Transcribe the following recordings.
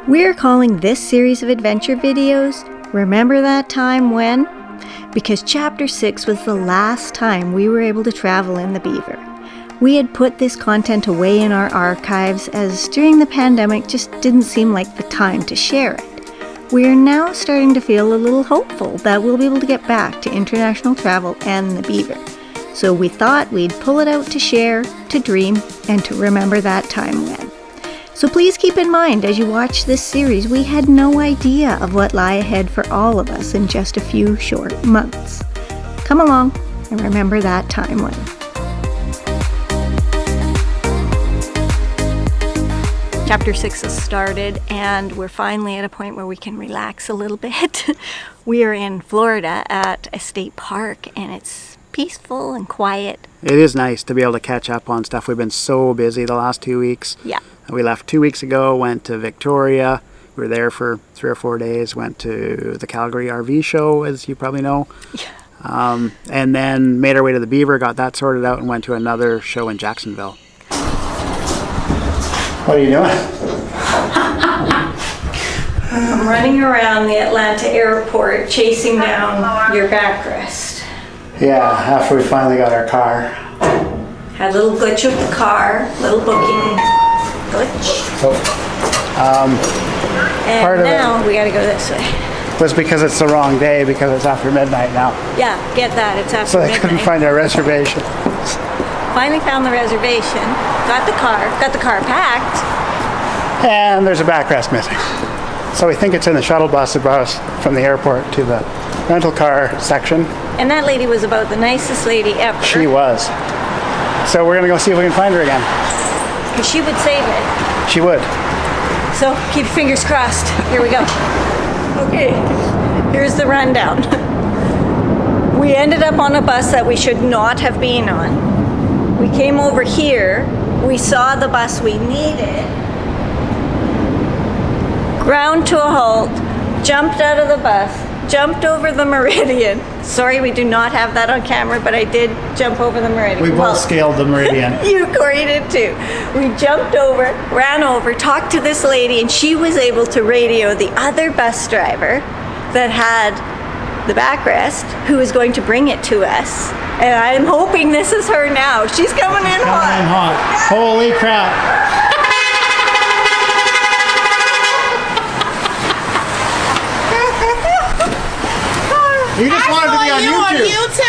We're calling this series of adventure videos, Remember That Time When? Because Chapter 6 was the last time we were able to travel in the Beaver. We had put this content away in our archives as during the pandemic just didn't seem like the time to share it. We are now starting to feel a little hopeful that we'll be able to get back to international travel and the Beaver. So we thought we'd pull it out to share, to dream, and to remember that time when. So please keep in mind as you watch this series, we had no idea of what lie ahead for all of us in just a few short months. Come along and remember that time when. Chapter 6 has started and we're finally at a point where we can relax a little bit. We are in Florida at a state park and it's peaceful and quiet. It is nice to be able to catch up on stuff. We've been so busy the last 2 weeks. Yeah. We left 2 weeks ago, went to Victoria. We were there for 3 or 4 days, went to the Calgary RV show, as you probably know. Yeah. And then made our way to the Beaver, got that sorted out, and went to another show in Jacksonville. What are you doing? I'm running around the Atlanta airport chasing down your backrest. Yeah, after we finally got our car. Had a little glitch with the car, little booking glitch. So, and part of now we gotta go this way. was because it's the wrong day, because it's after midnight now. Yeah, get that, it's after So they midnight. couldn't find our reservation. Finally found the reservation, got the car packed. And there's a backrest missing. So we think it's in the shuttle bus that brought us from the airport to the rental car section. And that lady was about the nicest lady ever. She was. So we're gonna go see if we can find her again. Because she would save it. She would. So keep your fingers crossed. Here we go. Okay, here's the rundown. We ended up on a bus that we should not have been on. We came over here. We saw the bus we needed. Ground to a halt. Jumped out of the bus. Jumped over the meridian. Sorry, we do not have that on camera, but I did jump over the meridian. We both scaled the meridian. You, Kory, did too. We jumped over, ran over, talked to this lady, and she was able to radio the other bus driver that had the backrest, who was going to bring it to us. And I'm hoping this is her now. She's coming in hot. Holy crap. You just wanted to be on YouTube.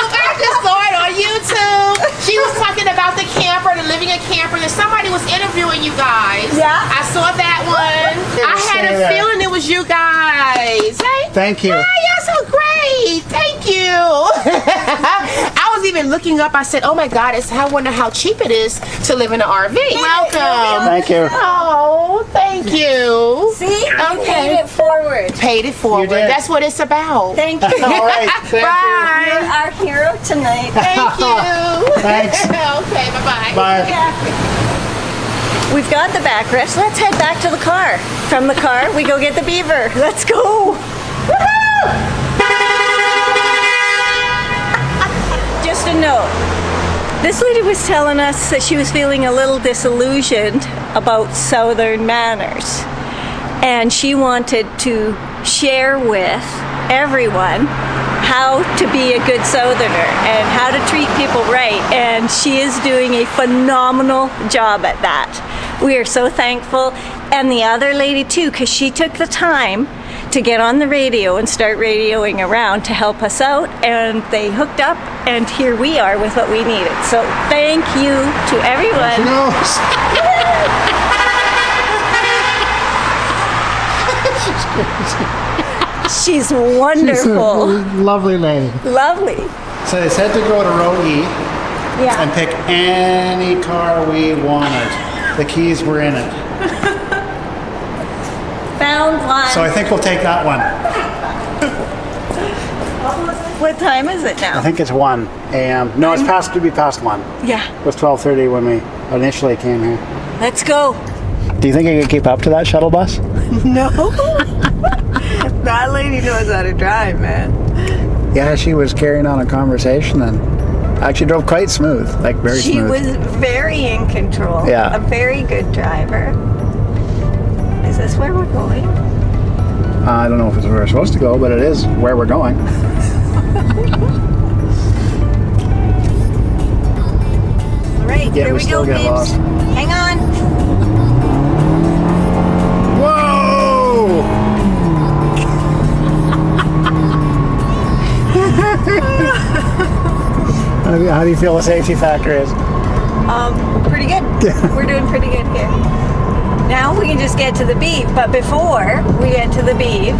I just saw it on YouTube. She was talking about the camper, the living a camper, and somebody was interviewing you guys. Yeah. I saw that one. I had a feeling it was you guys. Hey? Thank you. Hi, you're so great. Thank you. I was even looking up. I said, oh my God, I wonder how cheap it is to live in an RV. Welcome. Thank you. Oh, thank you. See? You paid it forward. Paid it forward. You did. That's what it's about. Thank you. All right. Thank Bye. You're our hero tonight. Thank you. Thanks. Okay, bye-bye. Bye. We've got the backrest. Let's head back to the car. From the car, we go get the Beaver. Let's go. Woohoo! Just a note. This lady was telling us that she was feeling a little disillusioned about Southern manners. And she wanted to share with everyone how to be a good Southerner and how to treat people right. And she is doing a phenomenal job at that. We are so thankful. And the other lady too, because she took the time to get on the radio and start radioing around to help us out, and they hooked up, and here we are with what we needed. So thank you to everyone. She knows. She's wonderful. She's a lovely lady. Lovely. So they said to go to row E Yeah. and pick any car we wanted. The keys were in it. Found one. So I think we'll take that one. What time is it I now? think it's 1 a.m. No, it's past to be past 1. Yeah. It was 12:30 when we initially came here. Let's go. Do you think I could keep up to that shuttle bus? No. That lady knows how to drive, man. Yeah, she was carrying on a conversation and actually drove quite smooth, like very She smooth. was very in control. Yeah. A very good driver. Is this where we're going? I don't know if it's where we're supposed to go, but it is where we're going. All right, Yeah, here we we still go, get babes. lost. Hang on. Whoa! How do you feel the safety factor is? Pretty good. We're doing pretty good here. Now we can just get to the beef, but before we get to the beef,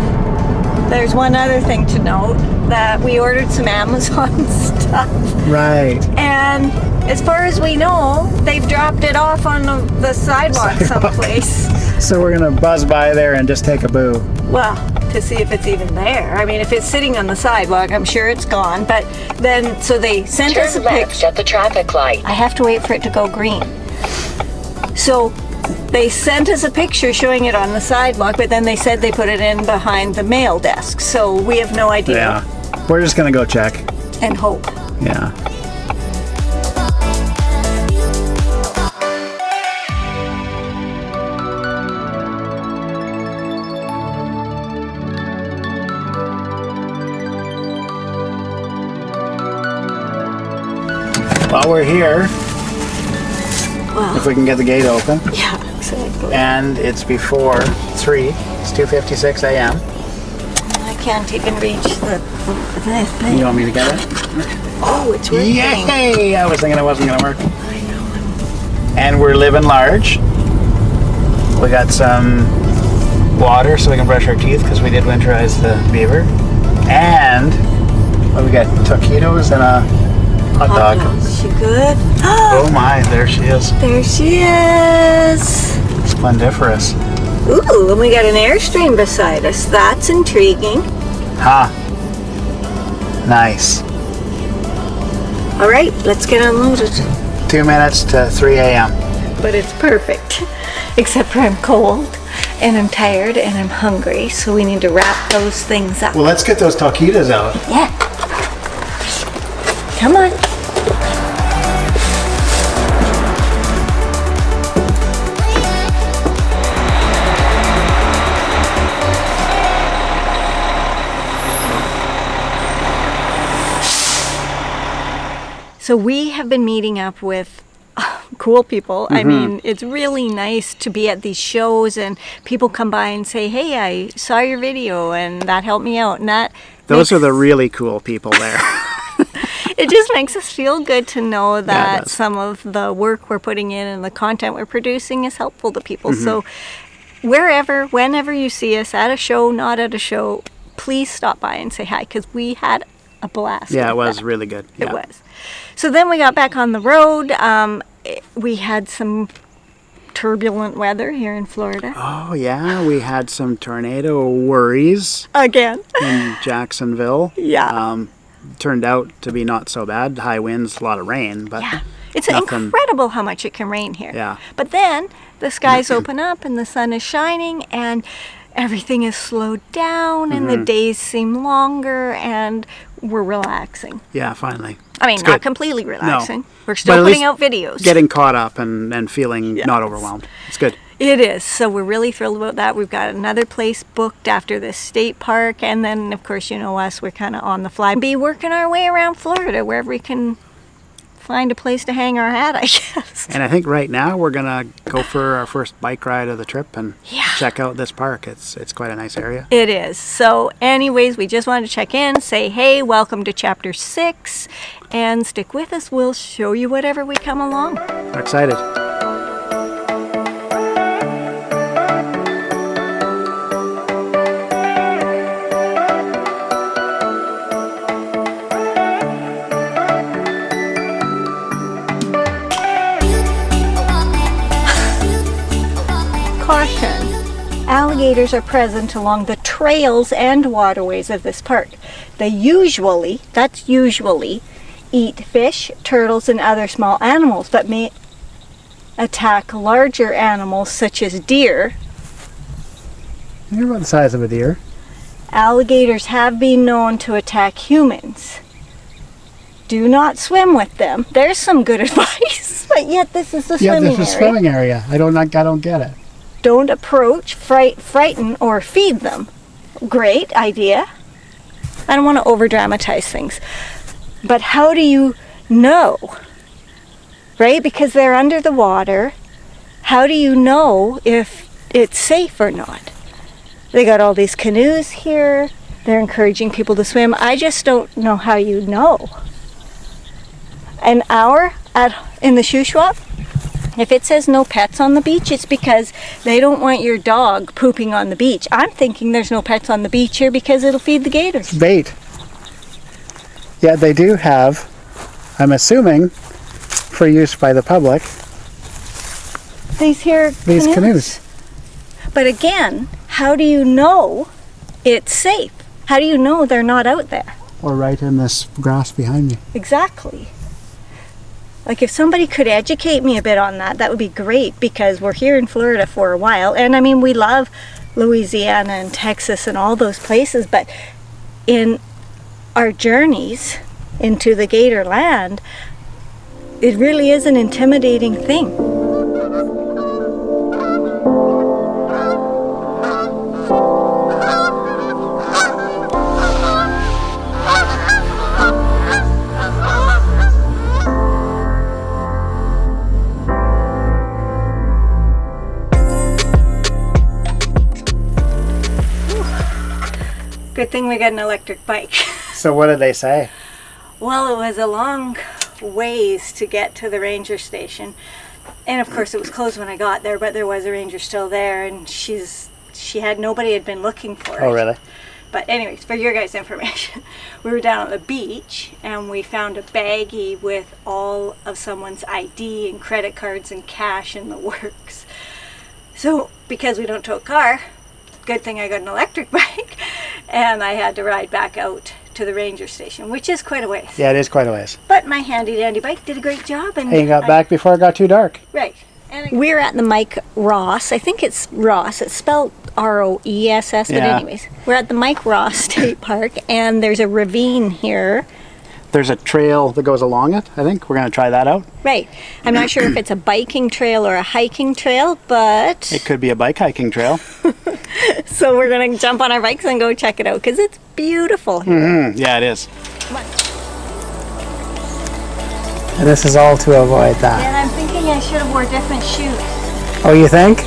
there's one other thing to note, that we ordered some Amazon stuff. Right. And as far as we know, they've dropped it off on the sidewalk someplace. So we're gonna buzz by there and just take a boo. Well, to see if it's even there. I mean, if it's sitting on the sidewalk, I'm sure it's gone. But then, so they sent us a Turn left picture. at the traffic light. I have to wait for it to go green. So they sent us a picture showing it on the sidewalk, but then they said they put it in behind the mail desk. So we have no idea. Yeah. We're just gonna go check. And hope. Yeah. While we're here, Well, if we can get the gate open, yeah, exactly. and it's before 3, it's 2:56 a.m. I can't even reach the thing. You want me to get it? Oh, it's working. Yay! I was thinking it wasn't gonna work. I know. And we're living large. We got some water so we can brush our teeth because we did winterize the Beaver. And what we got? Taquitos and a hot dog. Is she good? Oh my, there she is. There she is. Splendiferous. Ooh, and we got an Airstream beside us. That's intriguing. Ha. Nice. All right, let's get unloaded. 2 minutes to 3 a.m. But it's perfect. Except for I'm cold, and I'm tired, and I'm hungry, so we need to wrap those things up. Well, let's get those taquitos out. Yeah. Come on. So we have been meeting up with cool people. I mean, it's really nice to be at these shows and people come by and say, hey, I saw your video and that helped me out. And that Those are the really cool people there. it just makes us feel good to know it that does. some of the work we're putting in and the content we're producing is helpful to people. So wherever, whenever you see us at a show, not at a show, please stop by and say hi because we had a blast. Yeah, it with was that. really good. It Yeah. was. So then we got back on the road. We had some turbulent weather here in Florida. Oh, yeah, we had some tornado worries Again. in Jacksonville. Yeah. Turned out to be not so bad. High winds, a lot of rain, but Yeah. It's nothing. incredible how much it can rain here. Yeah. But then the skies open up and the sun is shining and everything is slowed down and the days seem longer and we're relaxing. Yeah, finally. I mean, It's not good. completely relaxing. We're But still at putting least out videos. Getting caught up and feeling Yes. not overwhelmed. It's good. It is. So we're really thrilled about that. We've got another place booked after this state park. And then, of course, you know us, we're kind of on the fly. Be working our way around Florida wherever we can find a place to hang our hat, I guess. And I think right now we're going to go for our first bike ride of the trip and Yeah. check out this park. It's quite a nice area. It is. So anyways, we just wanted to check in, say, hey, welcome to Chapter 6, and stick with us. We'll show you whatever we come along. We're excited. Caution. Alligators are present along the trails and waterways of this park. They usually, eat fish, turtles, and other small animals, but may attack larger animals such as deer. You're about the size of a deer. Alligators have been known to attack humans. Do not swim with them. There's some good advice, but yet this is the Yeah, swimming this is area. swimming area. I don't get it. Don't approach, frighten, or feed them. Great idea. I don't want to over dramatize things. But how do you know? Right? Because they're under the water. How do you know if it's safe or not? They got all these canoes here. They're encouraging people to swim. I just don't know how you know. An hour in the shoe swap, if it says no pets on the beach, it's because they don't want your dog pooping on the beach. I'm thinking there's no pets on the beach here because it'll feed the gators. Bait. Yeah, they do have, I'm assuming, for use by the public, these canoes. But again, how do you know it's safe? How do you know they're not out there? Or right in this grass behind me. Exactly. Like if somebody could educate me a bit on that, that would be great, because we're here in Florida for a while. And I mean, we love Louisiana and Texas and all those places, but in our journeys into the gator land, it really is an intimidating thing. Good thing we got an electric bike. So what did they say? Well, it was a long ways to get to the ranger station. And of course it was closed when I got there, but there was a ranger still there, and nobody had been looking for it. Oh, really? But anyways, for your guys' information, we were down at the beach and we found a baggie with all of someone's ID and credit cards and cash in the works. So because we don't tow a car, good thing I got an electric bike, and I had to ride back out to the ranger station, which is quite a ways. Yeah, it is quite a ways. But my handy dandy bike did a great job. And you got back before it got too dark. Right. And we're at the Mike Roess. I think it's Ross. It's spelled Roess, but anyways. We're at the Mike Roess State Park, and there's a ravine here. There's a trail that goes along it, I think. We're going to try that out. Right. I'm not sure if it's a biking trail or a hiking trail, but... It could be a bike hiking trail. So we're going to jump on our bikes and go check it out, because it's beautiful here. Mm-hmm. Yeah, it is. Come on. And this is all to avoid that. And I'm thinking I should have wore different shoes. Oh, you think?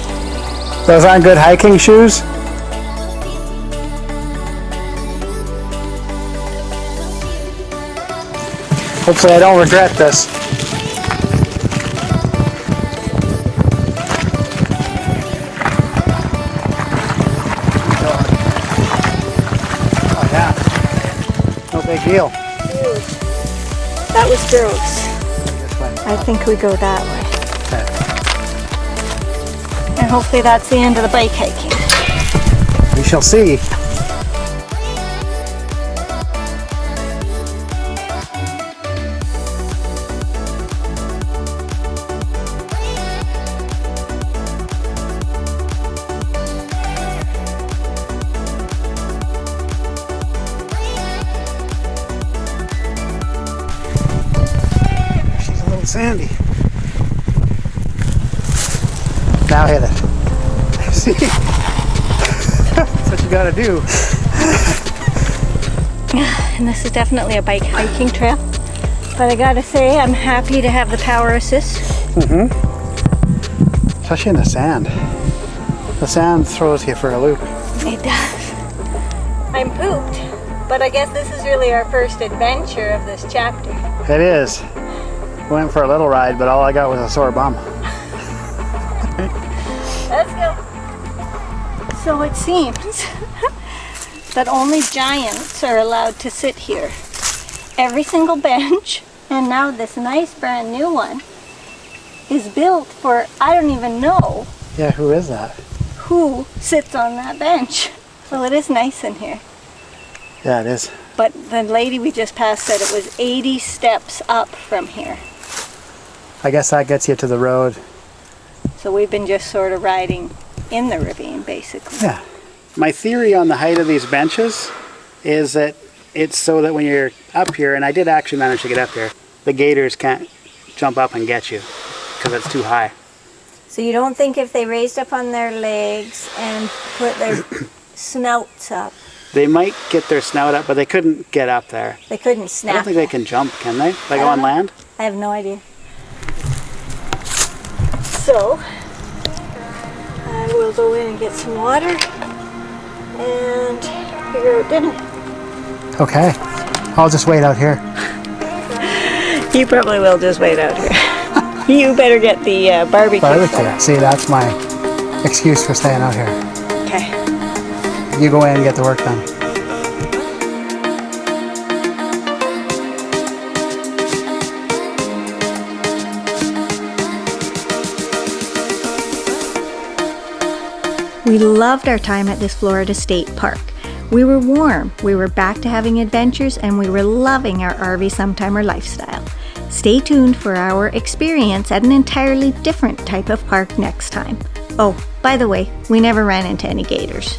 Those aren't good hiking shoes? Hopefully I don't regret this. Oh yeah. No big deal. That was gross. I think we go that way. Okay. And hopefully that's the end of the bike hiking. We shall see. Sandy. Now hit it. See? That's what you gotta do. And this is definitely a bike hiking trail. But I gotta say, I'm happy to have the power assist. Mm-hmm. Especially in the sand. The sand throws you for a loop. It does. I'm pooped. But I guess this is really our first adventure of this chapter. It is. Went for a little ride, but all I got was a sore bum. Let's go. So it seems that only giants are allowed to sit here. Every single bench, and now this nice brand new one, is built for, I don't even know. Yeah, who is that? Who sits on that bench? Well, it is nice in here. Yeah, it is. But the lady we just passed said it was 80 steps up from here. I guess that gets you to the road. So we've been just sort of riding in the ravine, basically. Yeah. My theory on the height of these benches is that it's so that when you're up here, and I did actually manage to get up here, the gators can't jump up and get you because it's too high. So you don't think if they raised up on their legs and put their snouts up, They might get their snout up, but they couldn't get up there. they couldn't I snap? don't think they can jump, can they? Like I don't on know. land? I have no idea. So, I will go in and get some water and figure out dinner. Okay. I'll just wait out here. You probably will just wait out here. You better get the barbecue. Barbecue. See, that's my excuse for staying out here. Okay. You go in and get the work done. We loved our time at this Florida State Park. We were warm, we were back to having adventures, and we were loving our RV Sometimer lifestyle. Stay tuned for our experience at an entirely different type of park next time. Oh, by the way, we never ran into any gators.